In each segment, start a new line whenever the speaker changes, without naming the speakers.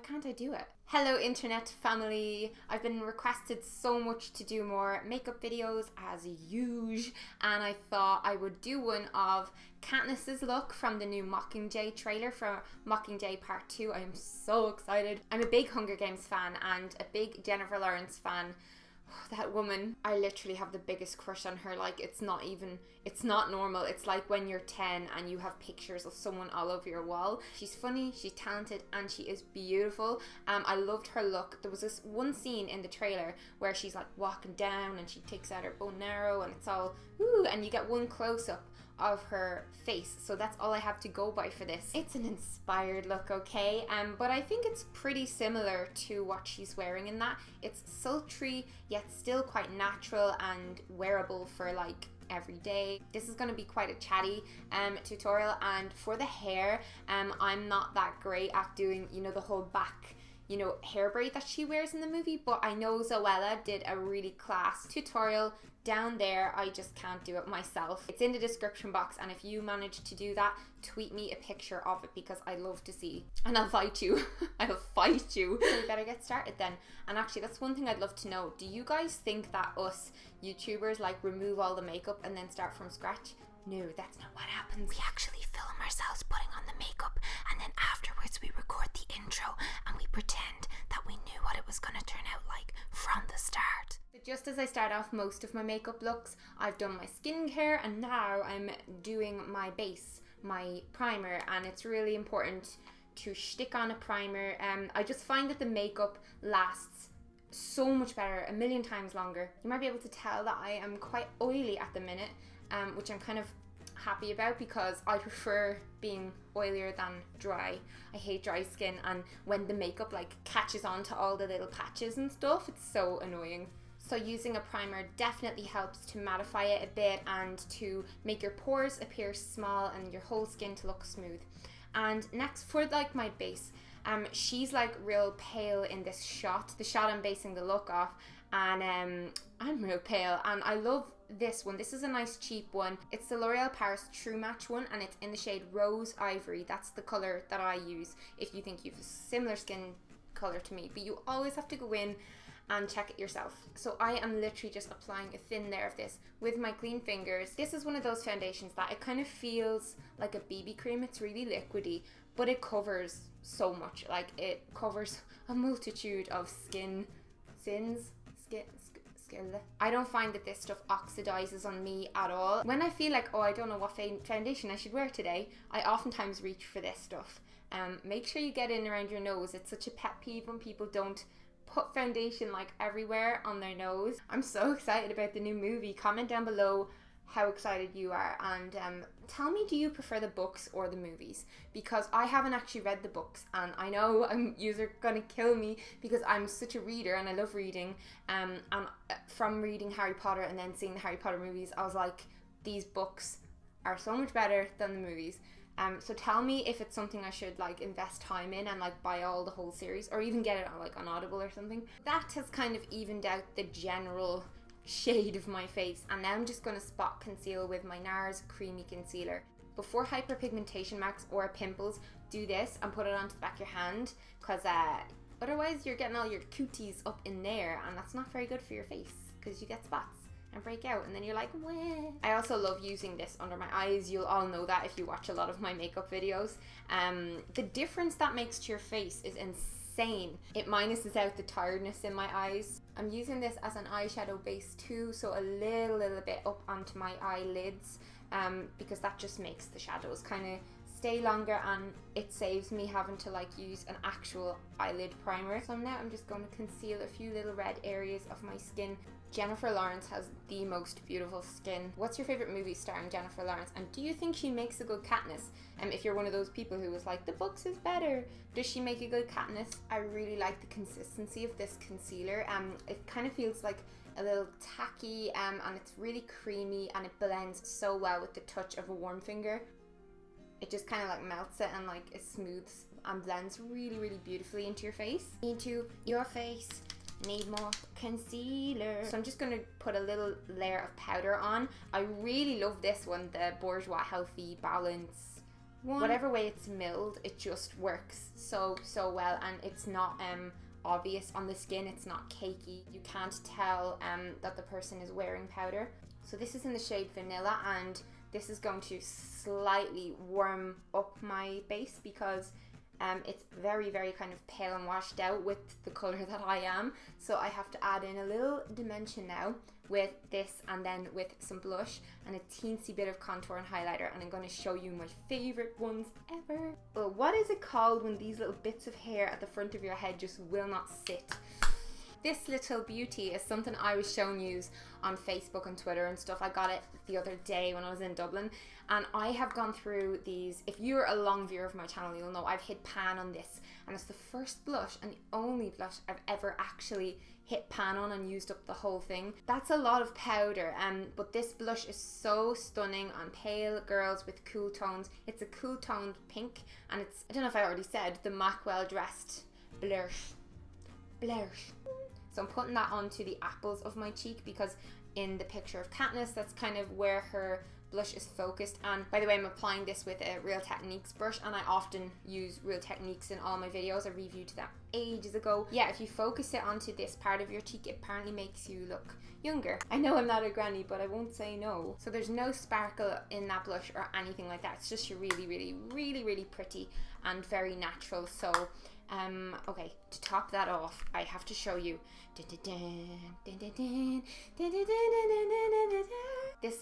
can't I do it? Hello internet family. I've been requested so much to do more makeup videos as usual, and I thought I would do one of Katniss's look from the new Mockingjay trailer for Mockingjay Part 2. I am so excited. I'm a big Hunger Games fan and a big Jennifer Lawrence fan. That woman, I literally have the biggest crush on her. Like, it's not normal. It's like when you're 10 and you have pictures of someone all over your wall. She's funny, she's talented, and she is beautiful. I loved her look. There was this one scene in the trailer where she's like walking down and she takes out her bow and arrow and it's all ooh, and you get one close-up of her face, so that's all I have to go by for this. It's an inspired look, okay, but I think it's pretty similar to what she's wearing in that. It's sultry yet still quite natural and wearable for like every day. This is going to be quite a chatty tutorial, and for the hair, I'm not that great at doing, you know, the whole back, you know, hair braid that she wears in the movie, but I know Zoella did a really class tutorial down there. I just can't do it myself. It's in the description box, and if you manage to do that, tweet me a picture of it because I love to see, and I'll fight you. I'll fight you. So we better get started then. And actually, that's one thing I'd love to know. Do you guys think that us YouTubers like remove all the makeup and then start from scratch? No, that's not what happens. We actually film ourselves putting on the makeup, and then afterwards we record the intro and we pretend that we knew what it was going to turn out like from the start. But just as I start off most of my makeup looks, I've done my skincare, and now I'm doing my base, my primer, and it's really important to stick on a primer. I just find that the makeup lasts so much better, a million times longer. You might be able to tell that I am quite oily at the minute, which I'm kind of happy about because I prefer being oilier than dry. I hate dry skin, and when the makeup like catches on to all the little patches and stuff, it's so annoying. So using a primer definitely helps to mattify it a bit and to make your pores appear small and your whole skin to look smooth. And next, for like my base, she's like real pale in this shot, the shot I'm basing the look off, and I'm real pale, and I love this one. This is a nice cheap one. It's the L'Oreal Paris True Match one, and it's in the shade Rose Ivory. That's the colour that I use if you think you have a similar skin colour to me, but you always have to go in and check it yourself. So I am literally just applying a thin layer of this with my clean fingers. This is one of those foundations that it kind of feels like a BB cream. It's really liquidy, but it covers so much. Like, it covers a multitude of skin sins. I don't find that this stuff oxidizes on me at all. When I feel like, oh, I don't know what foundation I should wear today, I oftentimes reach for this stuff. Make sure you get in around your nose. It's such a pet peeve when people don't put foundation like everywhere on their nose. I'm so excited about the new movie. Comment down below how excited you are, and tell me, do you prefer the books or the movies? Because I haven't actually read the books, and I know you're gonna kill me because I'm such a reader and I love reading, and from reading Harry Potter and then seeing the Harry Potter movies, I was like, these books are so much better than the movies. So tell me if it's something I should like invest time in and like buy all the whole series, or even get it on like on Audible or something. That has kind of evened out the general shade of my face, and now I'm just going to spot conceal with my NARS creamy concealer. Before hyperpigmentation marks or pimples, do this and put it onto the back of your hand, because otherwise you're getting all your cuties up in there, and that's not very good for your face because you get spots and break out, and then you're like, wah. I also love using this under my eyes. You'll all know that if you watch a lot of my makeup videos. The difference that makes to your face is insane. It minuses out the tiredness in my eyes. I'm using this as an eyeshadow base too, so a little bit up onto my eyelids, because that just makes the shadows kind of stay longer, and it saves me having to like use an actual eyelid primer. So now I'm just going to conceal a few little red areas of my skin. Jennifer Lawrence has the most beautiful skin. What's your favorite movie starring Jennifer Lawrence, and do you think she makes a good Katniss? If you're one of those people who was like, the books is better, does she make a good Katniss? I really like the consistency of this concealer. It kind of feels like a little tacky, and it's really creamy, and it blends so well with the touch of a warm finger. It just kind of like melts it, and like it smooths and blends really beautifully into your face. Need more concealer. So I'm just going to put a little layer of powder on. I really love this one, the Bourjois Healthy Balance whatever way it's milled, it just works so well, and it's not obvious on the skin. It's not cakey. You can't tell that the person is wearing powder. So this is in the shade Vanilla, and this is going to slightly warm up my base because it's very kind of pale and washed out with the colour that I am. So I have to add in a little dimension now with this, and then with some blush and a teensy bit of contour and highlighter, and I'm going to show you my favourite ones ever. Well, what is it called when these little bits of hair at the front of your head just will not sit? This little beauty is something I was showing you on Facebook and Twitter and stuff. I got it the other day when I was in Dublin, and I have gone through these. If you're a long viewer of my channel, you'll know I've hit pan on this, and it's the first blush and the only blush I've ever actually hit pan on and used up the whole thing. That's a lot of powder, but this blush is so stunning on pale girls with cool tones. It's a cool toned pink, and it's, I don't know if I already said, the MAC Well Dressed blush. So I'm putting that onto the apples of my cheek, because in the picture of Katniss, that's kind of where her blush is focused. And by the way, I'm applying this with a Real Techniques brush, and I often use Real Techniques in all my videos. I reviewed them ages ago. Yeah, if you focus it onto this part of your cheek, it apparently makes you look younger. I know I'm not a granny, but I won't say no. So there's no sparkle in that blush or anything like that. It's just really pretty and very natural. So okay, to top that off, I have to show you this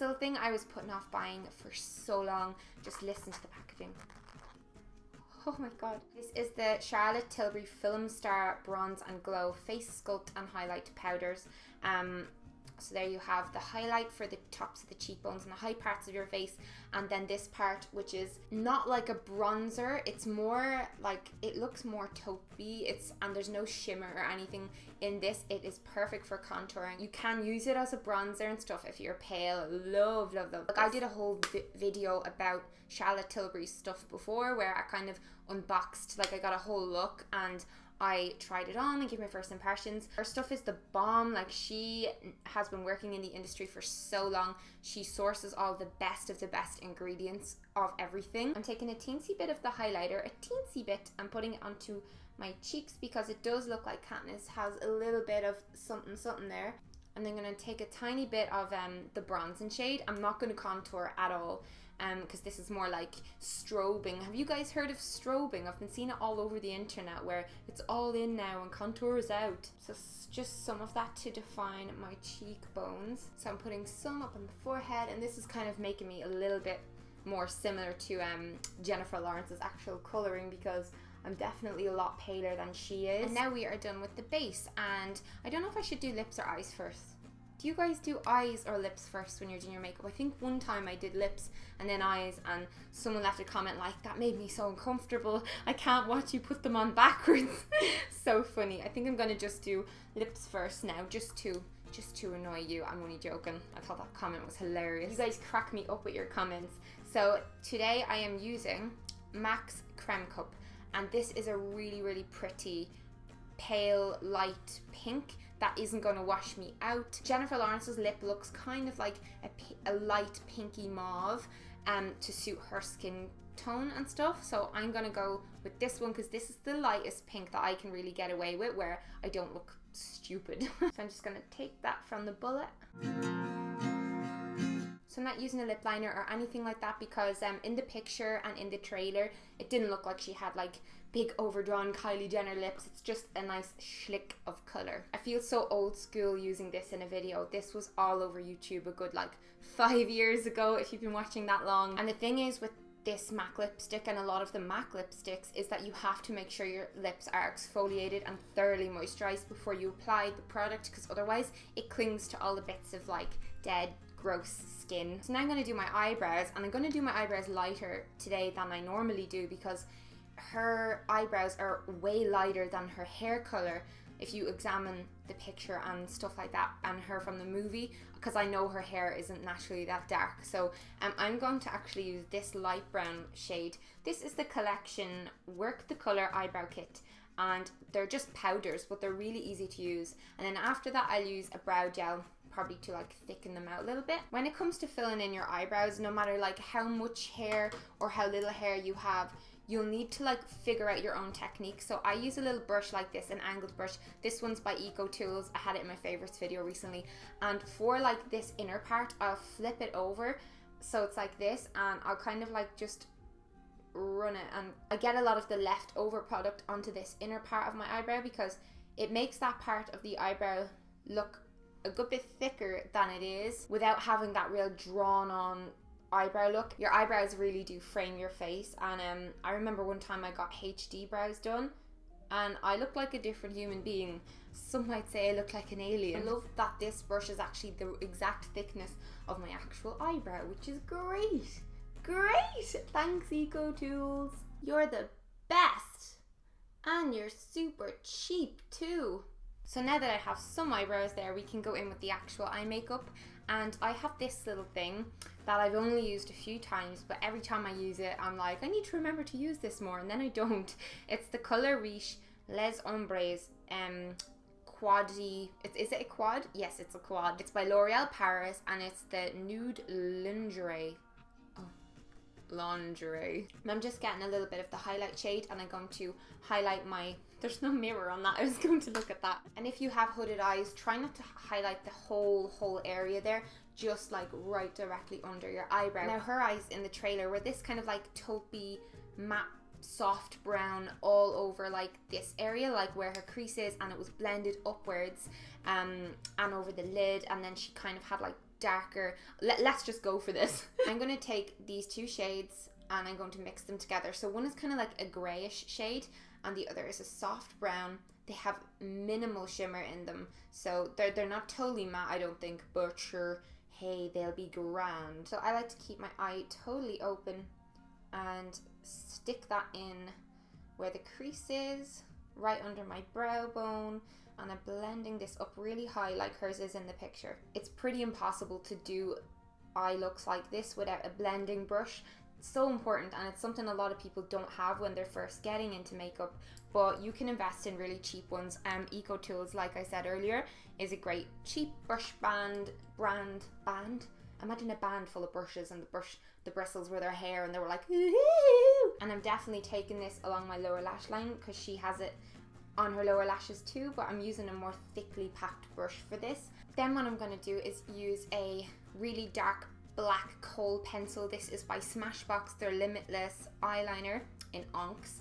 little thing I was putting off buying for so long. Just listen to the packaging. Oh my god. This is the Charlotte Tilbury Filmstar Bronze and Glow Face Sculpt and Highlight Powders. So there you have the highlight for the tops of the cheekbones and the high parts of your face, and then this part, which is not like a bronzer, it's more like, it looks more taupey, and there's no shimmer or anything in this. It is perfect for contouring. You can use it as a bronzer and stuff if you're pale. Love. Like, I did a whole video about Charlotte Tilbury's stuff before, where I kind of unboxed, like I got a whole look and I tried it on and gave my first impressions. Her stuff is the bomb. Like, she has been working in the industry for so long. She sources all the best of the best ingredients of everything. I'm taking a teensy bit of the highlighter, a teensy bit, and putting it onto my cheeks because it does look like Katniss has a little bit of something there. And then I'm going to take a tiny bit of the bronzing shade. I'm not going to contour at all, because this is more like strobing. Have you guys heard of strobing? I've been seeing it all over the internet where it's all in now and contour is out. So just some of that to define my cheekbones. So I'm putting some up on the forehead, and this is kind of making me a little bit more similar to Jennifer Lawrence's actual colouring, because I'm definitely a lot paler than she is. And now we are done with the base, and I don't know if I should do lips or eyes first. Do you guys do eyes or lips first when you're doing your makeup? I think one time I did lips and then eyes, and someone left a comment like, that made me so uncomfortable. I can't watch you put them on backwards. So funny. I think I'm gonna just do lips first now, just to annoy you. I'm only joking. I thought that comment was hilarious. You guys crack me up with your comments. So today I am using MAC's Creme Cup, and this is a really pretty pale light pink that isn't going to wash me out. Jennifer Lawrence's lip looks kind of like a light pinky mauve to suit her skin tone and stuff, so I'm going to go with this one because this is the lightest pink that I can really get away with, where I don't look stupid. So I'm just going to take that from the bullet. So I'm not using a lip liner or anything like that, because in the picture and in the trailer it didn't look like she had like big overdrawn Kylie Jenner lips. It's just a nice schlick of colour. I feel so old school using this in a video. This was all over YouTube a good like 5 years ago, if you've been watching that long. And the thing is with this MAC lipstick and a lot of the MAC lipsticks is that you have to make sure your lips are exfoliated and thoroughly moisturised before you apply the product, because otherwise it clings to all the bits of like dead gross skin. So now I'm going to do my eyebrows, and I'm going to do my eyebrows lighter today than I normally do, because her eyebrows are way lighter than her hair color if you examine the picture and stuff like that, and her from the movie, because I know her hair isn't naturally that dark. So I'm going to actually use this light brown shade. This is the collection Work the Colour Eyebrow Kit, and they're just powders, but they're really easy to use. And then after that I'll use a brow gel probably to like thicken them out a little bit. When it comes to filling in your eyebrows, no matter like how much hair or how little hair you have, you'll need to like figure out your own technique. So I use a little brush like this, an angled brush. This one's by EcoTools. I had it in my favorites video recently. And for like this inner part, I'll flip it over so it's like this, and I'll kind of like just run it, and I get a lot of the leftover product onto this inner part of my eyebrow because it makes that part of the eyebrow look a good bit thicker than it is without having that real drawn on eyebrow look. Your eyebrows really do frame your face, and I remember one time I got HD brows done and I looked like a different human being. Some might say I look like an alien. I love that this brush is actually the exact thickness of my actual eyebrow, which is great. Great! Thanks, EcoTools. You're the best. And you're super cheap too. So now that I have some eyebrows there, we can go in with the actual eye makeup. And I have this little thing that I've only used a few times, but every time I use it, I'm like, I need to remember to use this more, and then I don't. It's the color Riche Les Ombres Quaddy. Is it a quad? Yes, it's a quad. It's by L'Oreal Paris, and it's the Nude Lingerie. Lingerie. I'm just getting a little bit of the highlight shade, and I'm going to highlight my, there's no mirror on that, I was going to look at that. And if you have hooded eyes, try not to highlight the whole area there, just like right directly under your eyebrow. Now her eyes in the trailer were this kind of like taupey matte soft brown all over like this area, like where her crease is, and it was blended upwards and over the lid, and then she kind of had like darker. Let's just go for this. I'm going to take these two shades and I'm going to mix them together. So one is kind of like a grayish shade and the other is a soft brown. They have minimal shimmer in them, so they're not totally matte, I don't think, but sure, hey, they'll be grand. So I like to keep my eye totally open and stick that in where the crease is, right under my brow bone, and I'm blending this up really high like hers is in the picture. It's pretty impossible to do eye looks like this without a blending brush. It's so important, and it's something a lot of people don't have when they're first getting into makeup, but you can invest in really cheap ones. EcoTools, like I said earlier, is a great cheap brush band. Imagine a band full of brushes, and the bristles were their hair, and they were like, ooh. And I'm definitely taking this along my lower lash line because she has it on her lower lashes too, but I'm using a more thickly packed brush for this. Then what I'm going to do is use a really dark black kohl pencil. This is by Smashbox, their Limitless eyeliner in Onyx.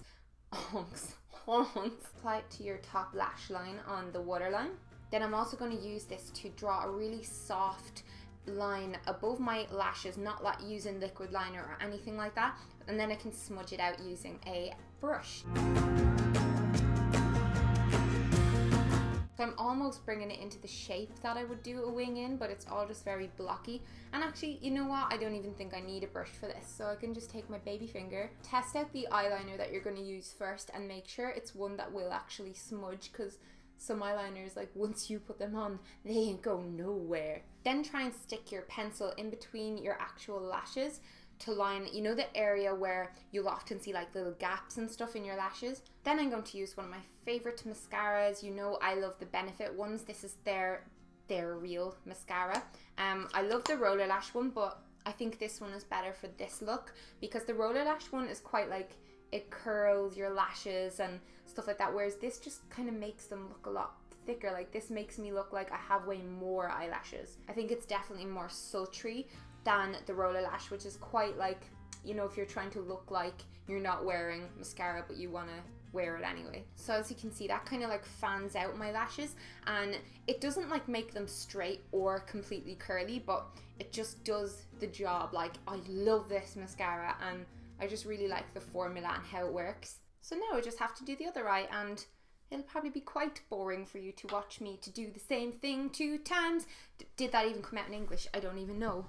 Apply it to your top lash line on the waterline. Then I'm also going to use this to draw a really soft line above my lashes, not like using liquid liner or anything like that, and then I can smudge it out using a brush. So I'm almost bringing it into the shape that I would do a wing in, but it's all just very blocky. And actually, you know what? I don't even think I need a brush for this. So I can just take my baby finger, test out the eyeliner that you're going to use first, and make sure it's one that will actually smudge, because some eyeliners, like once you put them on, they ain't go nowhere. Then try and stick your pencil in between your actual lashes to line, you know, the area where you'll often see like little gaps and stuff in your lashes. Then I'm going to use one of my favorite mascaras. You know, I love the Benefit ones. This is their real mascara. I love the roller lash one, but I think this one is better for this look, because the roller lash one is quite like, it curls your lashes and stuff like that, whereas this just kind of makes them look a lot thicker. Like this makes me look like I have way more eyelashes. I think it's definitely more sultry than the roller lash, which is quite like, you know, if you're trying to look like you're not wearing mascara but you want to wear it anyway. So as you can see, that kind of like fans out my lashes, and it doesn't like make them straight or completely curly, but it just does the job. Like, I love this mascara and I just really like the formula and how it works. So now I just have to do the other eye, and it'll probably be quite boring for you to watch me to do the same thing 2 times. Did that even come out in English? I don't even know.